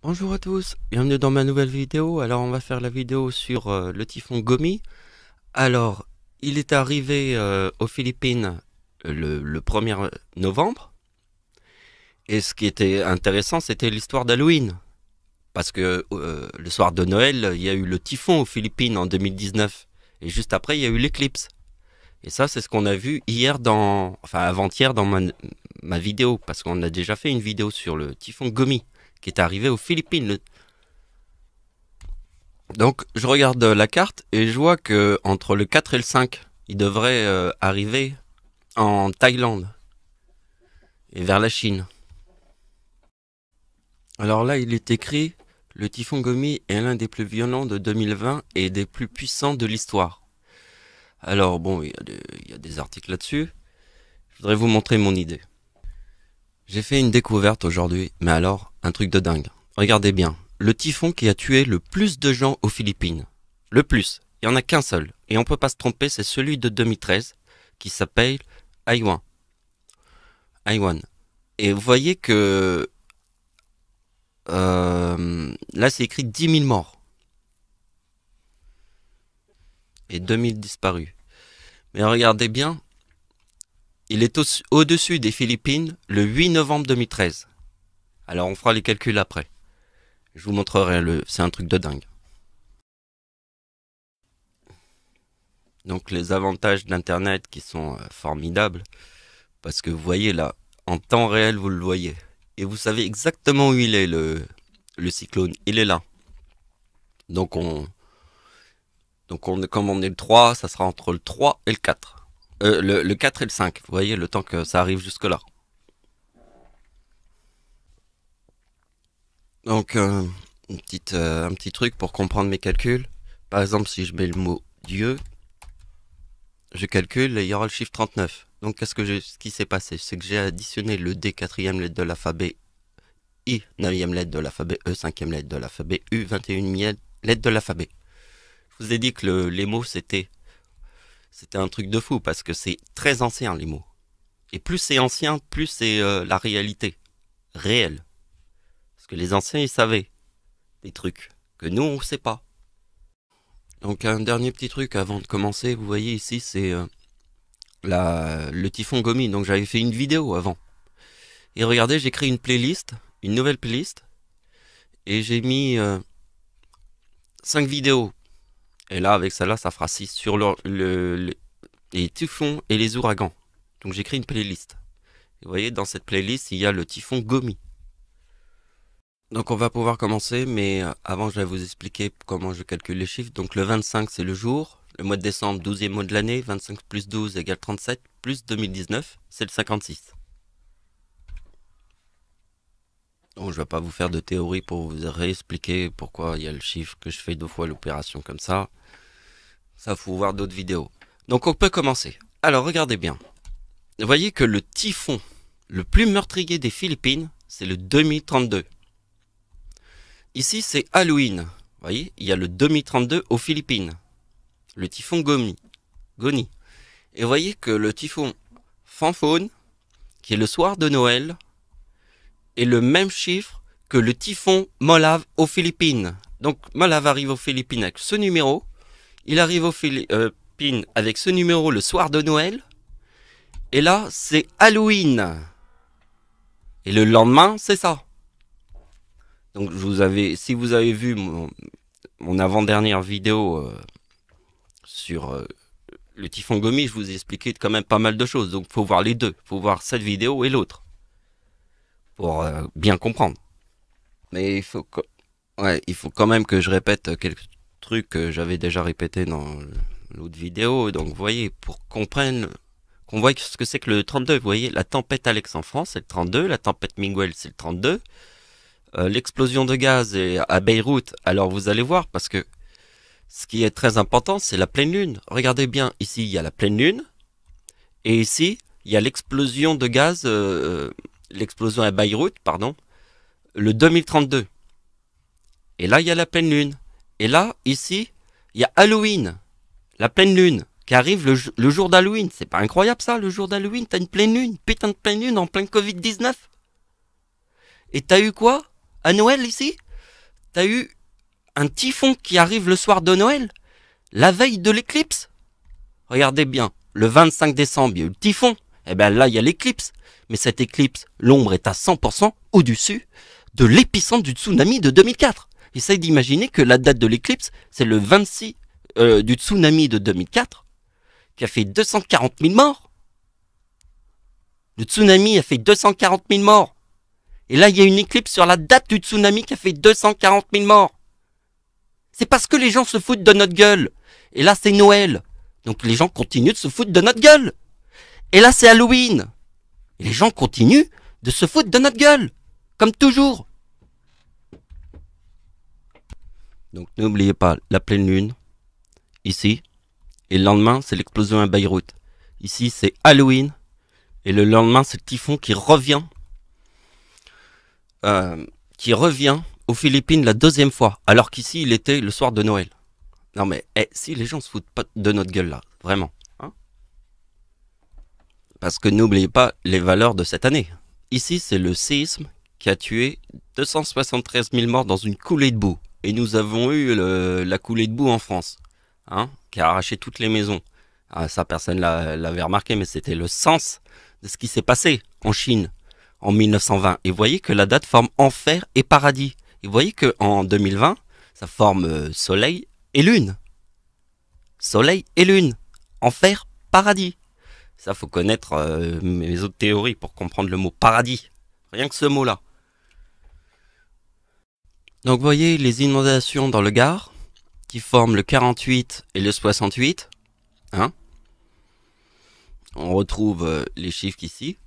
Bonjour à tous, bienvenue dans ma nouvelle vidéo. Alors on va faire la vidéo sur le typhon Gomi. Alors, il est arrivé aux Philippines le 1er novembre. Et ce qui était intéressant, c'était l'histoire d'Halloween. Parce que le soir de Noël, il y a eu le typhon aux Philippines en 2019. Et juste après, il y a eu l'éclipse. Et ça, c'est ce qu'on a vu hier enfin avant-hier dans ma vidéo. Parce qu'on a déjà fait une vidéo sur le typhon Gomi, qui est arrivé aux Philippines. Donc je regarde la carte et je vois que entre le 4 et le 5, il devrait arriver en Thaïlande et vers la Chine. Alors là, il est écrit: le typhon Gomi est l'un des plus violents de 2020 et des plus puissants de l'histoire. Alors bon, il y a des articles là-dessus. Je voudrais vous montrer mon idée. J'ai fait une découverte aujourd'hui, mais alors, un truc de dingue. Regardez bien, le typhon qui a tué le plus de gens aux Philippines. Le plus, il n'y en a qu'un seul, et on peut pas se tromper, c'est celui de 2013, qui s'appelle Haiyan. Et vous voyez que là c'est écrit 10 000 morts et 2000 disparus. Mais regardez bien, il est au-dessus des Philippines le 8 novembre 2013. Alors on fera les calculs après. Je vous montrerai, c'est un truc de dingue. Donc les avantages d'Internet qui sont formidables, parce que vous voyez là, en temps réel vous le voyez. Et vous savez exactement où il est le cyclone, il est là. Donc comme on est le 3, ça sera entre le 3 et le 4. Le 4 et le 5, vous voyez, le temps que ça arrive jusque là. Donc un petit truc pour comprendre mes calculs. Par exemple, si je mets le mot Dieu, je calcule et il y aura le chiffre 39. Donc ce qui s'est passé, c'est que j'ai additionné le D 4e lettre de l'alphabet, I 9e lettre de l'alphabet, E 5e lettre de l'alphabet, U 21e lettre de l'alphabet. Je vous ai dit que les mots c'était un truc de fou parce que c'est très ancien les mots. Et plus c'est ancien, plus c'est la réalité réelle. Parce que les anciens ils savaient des trucs que nous on sait pas. Donc un dernier petit truc avant de commencer, vous voyez ici c'est le typhon Gomi. Donc j'avais fait une vidéo avant. Et regardez, j'ai créé une nouvelle playlist, et j'ai mis 5 vidéos. Et là avec celle-là ça fera 6 sur les typhons et les ouragans. Donc j'ai créé une playlist. Et vous voyez, dans cette playlist il y a le typhon Gomi. Donc on va pouvoir commencer, mais avant je vais vous expliquer comment je calcule les chiffres. Donc le 25 c'est le jour, le mois de décembre, 12e mois de l'année, 25 plus 12 égale 37, plus 2019, c'est le 56. Donc je vais pas vous faire de théorie pour vous réexpliquer pourquoi il y a le chiffre, que je fais 2 fois l'opération comme ça. Ça, faut voir d'autres vidéos. Donc on peut commencer. Alors regardez bien. Vous voyez que le typhon le plus meurtrier des Philippines, c'est le 2032. Ici, c'est Halloween. Vous voyez, il y a le 2032 aux Philippines. Le typhon Goni. Et vous voyez que le typhon Phamphone, qui est le soir de Noël, est le même chiffre que le typhon Molave aux Philippines. Donc Molave arrive aux Philippines avec ce numéro. Il arrive aux Philippines avec ce numéro le soir de Noël. Et là, c'est Halloween. Et le lendemain, c'est ça. Donc si vous avez vu mon avant-dernière vidéo sur le typhon Gomi, je vous ai expliqué quand même pas mal de choses. Donc il faut voir les deux. Il faut voir cette vidéo et l'autre pour bien comprendre. Mais il faut quand même que je répète quelques trucs que j'avais déjà répété dans l'autre vidéo. Donc vous voyez, pour qu'on voit ce que c'est que le 32. Vous voyez, la tempête Alex en France, c'est le 32. La tempête Miguel, c'est le 32. L'explosion de gaz à Beyrouth, alors vous allez voir, parce que ce qui est très important, c'est la pleine lune. Regardez bien, ici il y a la pleine lune, et ici il y a l'explosion de gaz, l'explosion à Beyrouth, pardon, le 2032. Et là il y a la pleine lune. Et là, ici, il y a Halloween, la pleine lune, qui arrive le jour d'Halloween. C'est pas incroyable ça, le jour d'Halloween, t'as une pleine lune, putain de pleine lune en plein Covid-19. Et t'as eu quoi à Noël ici? t'as eu un typhon qui arrive le soir de Noël, la veille de l'éclipse. Regardez bien, le 25 décembre, il y a eu le typhon. Eh bien là, il y a l'éclipse. Mais cette éclipse, l'ombre est à 100% au-dessus de l'épicentre du tsunami de 2004. Essaye d'imaginer que la date de l'éclipse, c'est le 26 du tsunami de 2004, qui a fait 240 000 morts. Le tsunami a fait 240 000 morts. Et là, il y a une éclipse sur la date du tsunami qui a fait 240 000 morts. C'est parce que les gens se foutent de notre gueule. Et là, c'est Noël. Donc les gens continuent de se foutre de notre gueule. Et là, c'est Halloween. Et les gens continuent de se foutre de notre gueule. Comme toujours. Donc n'oubliez pas la pleine lune. Ici. Et le lendemain, c'est l'explosion à Beyrouth. Ici, c'est Halloween. Et le lendemain, c'est le typhon qui revient. Aux Philippines la deuxième fois. Alors qu'ici, il était le soir de Noël. Non mais, si les gens se foutent pas de notre gueule là. Vraiment. Hein, parce que n'oubliez pas les valeurs de cette année. Ici, c'est le séisme qui a tué 273 000 morts dans une coulée de boue. Et nous avons eu la coulée de boue en France. Hein, qui a arraché toutes les maisons. Ah, ça, personne l'avait remarqué, mais c'était le sens de ce qui s'est passé en Chine en 1920. Et vous voyez que la date forme enfer et paradis. Et vous voyez qu'en 2020, ça forme soleil et lune. Soleil et lune. Enfer, paradis. Ça, faut connaître mes autres théories pour comprendre le mot paradis. Rien que ce mot-là. Donc, vous voyez les inondations dans le Gard, qui forment le 48 et le 68. Hein, on retrouve les chiffres ici.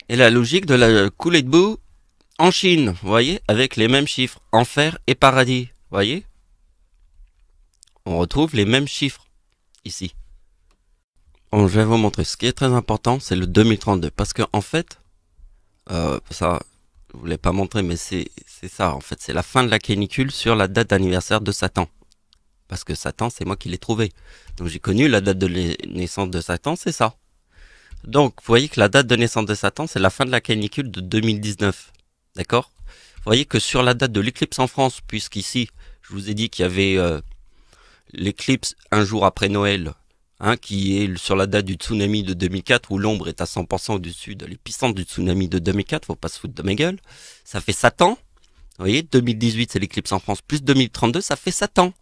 Et la logique de la coulée de boue en Chine, vous voyez, avec les mêmes chiffres, enfer et paradis, vous voyez. On retrouve les mêmes chiffres ici. Bon, je vais vous montrer. Ce qui est très important, c'est le 2032, parce que en fait, ça, je voulais pas montrer, mais c'est ça, en fait, c'est la fin de la canicule sur la date d'anniversaire de Satan. Parce que Satan, c'est moi qui l'ai trouvé. Donc j'ai connu la date de naissance de Satan, c'est ça. Donc, vous voyez que la date de naissance de Satan, c'est la fin de la canicule de 2019. D'accord? Vous voyez que sur la date de l'éclipse en France, puisqu'ici, je vous ai dit qu'il y avait l'éclipse un jour après Noël, hein, qui est sur la date du tsunami de 2004, où l'ombre est à 100% au-dessus de l'épicentre du tsunami de 2004, faut pas se foutre de ma gueule. Ça fait Satan. Vous voyez, 2018, c'est l'éclipse en France, plus 2032, ça fait Satan.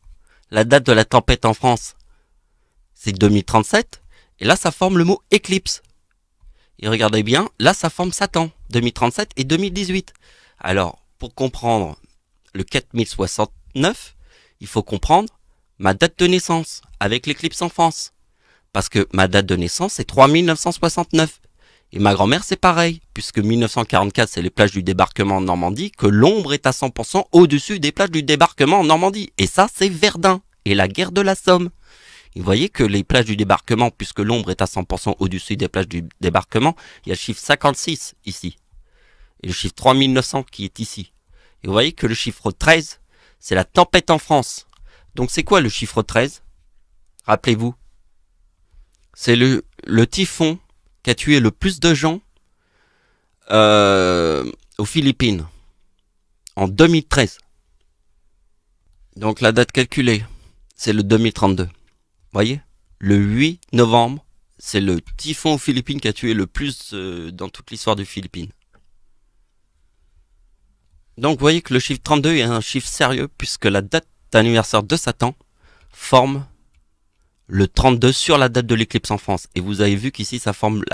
La date de la tempête en France, c'est 2037. Et là, ça forme le mot éclipse. Et regardez bien, là, ça forme Satan, 2037 et 2018. Alors, pour comprendre le 4069, il faut comprendre ma date de naissance avec l'éclipse en France. Parce que ma date de naissance, c'est 3969. Et ma grand-mère, c'est pareil, puisque 1944, c'est les plages du débarquement en Normandie, que l'ombre est à 100% au-dessus des plages du débarquement en Normandie. Et ça, c'est Verdun et la guerre de la Somme. Et vous voyez que les plages du débarquement, puisque l'ombre est à 100% au-dessus des plages du débarquement, il y a le chiffre 56 ici. Et le chiffre 3900 qui est ici. Et vous voyez que le chiffre 13, c'est la tempête en France. Donc c'est quoi le chiffre 13? Rappelez-vous. C'est le typhon qui a tué le plus de gens aux Philippines en 2013. Donc la date calculée, c'est le 2032. Voyez, le 8 novembre, c'est le typhon aux Philippines qui a tué le plus dans toute l'histoire des Philippines. Donc vous voyez que le chiffre 32 est un chiffre sérieux puisque la date d'anniversaire de Satan forme le 32 sur la date de l'éclipse en France. Et vous avez vu qu'ici ça forme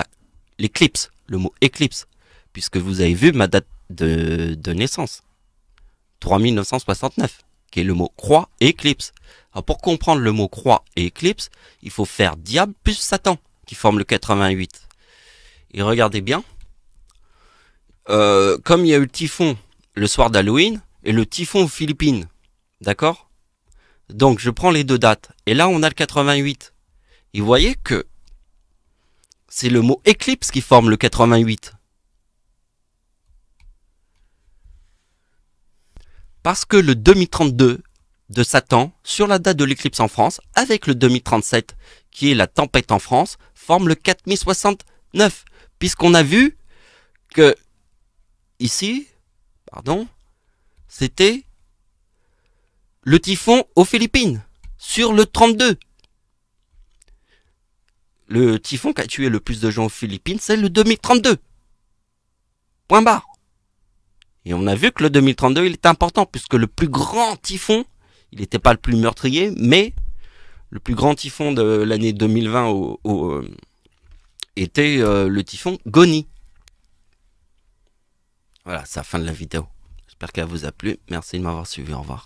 l'éclipse, le mot éclipse, puisque vous avez vu ma date de naissance, 3969, qui est le mot croix et éclipse. Alors pour comprendre le mot croix et éclipse, il faut faire diable plus Satan, qui forme le 88. Et regardez bien, comme il y a eu le typhon le soir d'Halloween, et le typhon aux Philippines, d'accord? Donc je prends les deux dates, et là on a le 88. Et vous voyez que c'est le mot éclipse qui forme le 88. Parce que le 2032 de Satan, sur la date de l'éclipse en France, avec le 2037, qui est la tempête en France, forme le 4069. Puisqu'on a vu que ici, pardon, c'était le typhon aux Philippines, sur le 32. Le typhon qui a tué le plus de gens aux Philippines, c'est le 2032. Point barre. Et on a vu que le 2032, il était important, puisque le plus grand typhon, il n'était pas le plus meurtrier, mais le plus grand typhon de l'année 2020 était le typhon Goni. Voilà, c'est la fin de la vidéo. J'espère qu'elle vous a plu. Merci de m'avoir suivi. Au revoir.